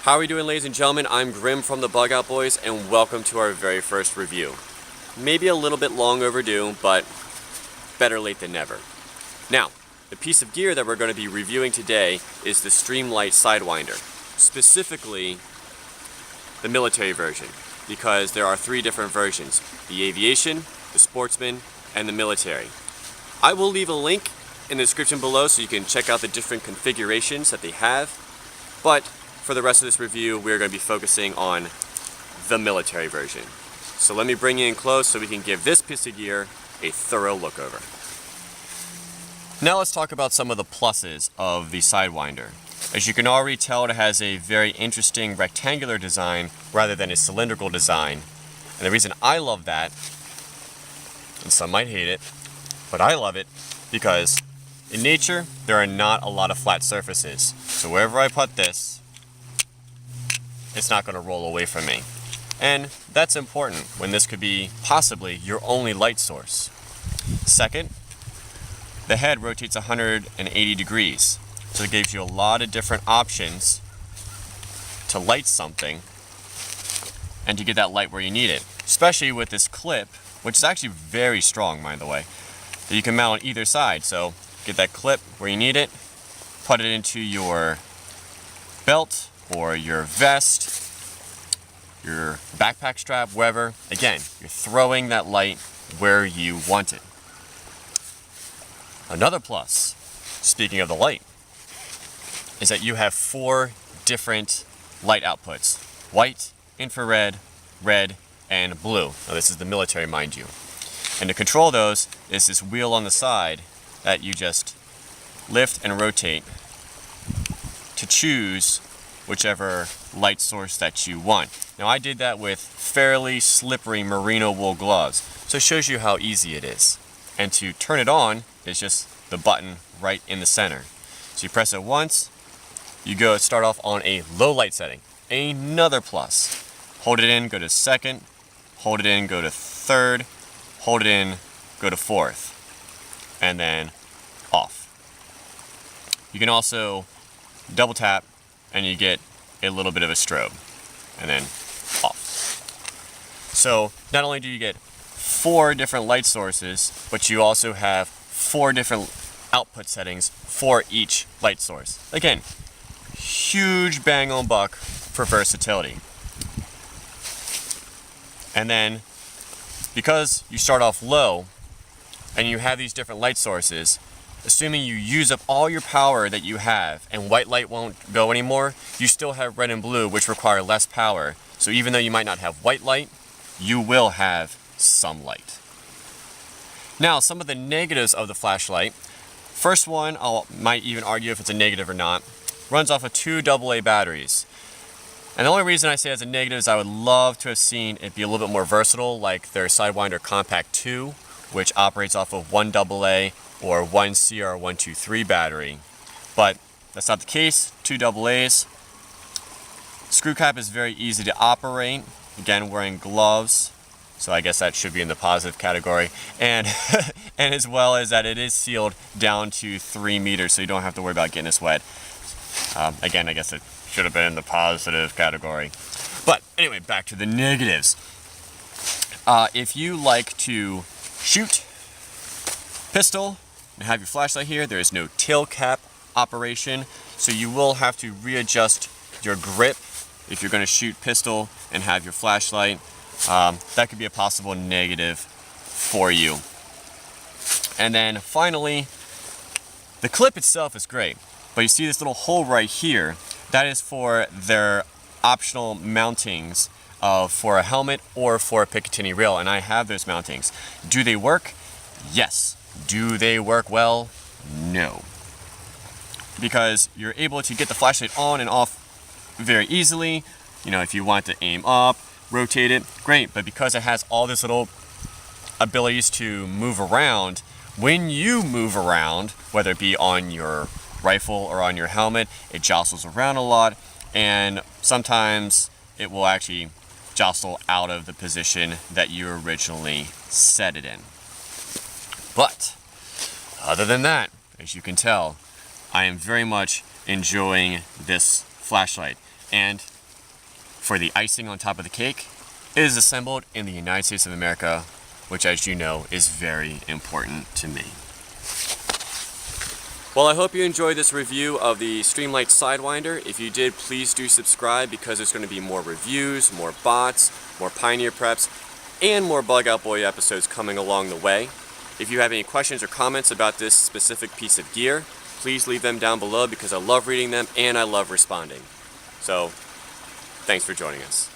How are we doing, ladies and gentlemen? I'm Grimm from the Bug Out Boys, and welcome to our very first review. Maybe a little bit long overdue, but better late than never. Now, the piece of gear that we're going to be reviewing today is the Streamlight Sidewinder, specifically the military version, because there are three different versions: the aviation, the sportsman, and the military. I will leave a link in the description below so you can check out the different configurations that they have, but for the rest of this review, we're going to be focusing on the military version. So let me bring you in close so we can give this piece of gear a thorough look over. Now let's talk about some of the pluses of the Sidewinder. As you can already tell, it has a very interesting rectangular design rather than a cylindrical design. And the reason I love that, and some might hate it, but I love it because in nature, there are not a lot of flat surfaces. So wherever I put this, it's not going to roll away from me. And that's important when this could be possibly your only light source. Second, the head rotates 180 degrees. So it gives you a lot of different options to light something and to get that light where you need it. Especially with this clip, which is actually very strong, by the way, that you can mount on either side. So get that clip where you need it, put it into your belt or your vest, your backpack strap, wherever. Again, you're throwing that light where you want it. Another plus, speaking of the light, is that you have 4 different light outputs: white, infrared, red, and blue. Now this is the military, mind you. And to control those is this wheel on the side that you just lift and rotate to choose whichever light source that you want. Now I did that with fairly slippery merino wool gloves, so it shows you how easy it is. And to turn it on is just the button right in the center. So you press it once, you go start off on a low light setting. Another plus. Hold it in, go to second, hold it in, go to third, hold it in, go to fourth, and then off. You can also double tap and you get a little bit of a strobe, and then off. So not only do you get 4 different light sources, but you also have 4 different output settings for each light source. Again, huge bang on buck for versatility. And then, because you start off low and you have these different light sources, assuming you use up all your power that you have and white light won't go anymore, you still have red and blue, which require less power. So even though you might not have white light, you will have some light. Now, some of the negatives of the flashlight. First one, might even argue if it's a negative or not, runs off of 2 AA batteries. And the only reason I say it's a negative is I would love to have seen it be a little bit more versatile, like their Sidewinder Compact 2, which operates off of 1 AA or 1 CR123 battery. But that's not the case. 2 AA's. Screw cap is very easy to operate. Again, wearing gloves, so I guess that should be in the positive category. And and as well as that it is sealed down to 3 meters, so you don't have to worry about getting this wet. Again, I guess it should have been in the positive category. But anyway, back to the negatives. If you like to shoot pistol and have your flashlight here, there is no tail cap operation, so you will have to readjust your grip if you're going to shoot pistol and have your flashlight. That could be a possible negative for you. And then finally, the clip itself is great, but you see this little hole right here, that is for their optional mountings for a helmet or for a Picatinny rail, and I have those mountings. Do they work? Yes. Do they work well? No. Because you're able to get the flashlight on and off very easily. You know, if you want to aim up, rotate it, great. But because it has all this little abilities to move around, when you move around, whether it be on your rifle or on your helmet, it jostles around a lot, and sometimes it will actually jostle out of the position that you originally set it in. But other than that, as you can tell, I am very much enjoying this flashlight. And for the icing on top of the cake, it is assembled in the United States of America, which, as you know, is very important to me. Well, I hope you enjoyed this review of the Streamlight Sidewinder. If you did, please do subscribe, because there's going to be more reviews, more bots, more Pioneer preps, and more Bug Out Boy episodes coming along the way. If you have any questions or comments about this specific piece of gear, please leave them down below, because I love reading them and I love responding. So, thanks for joining us.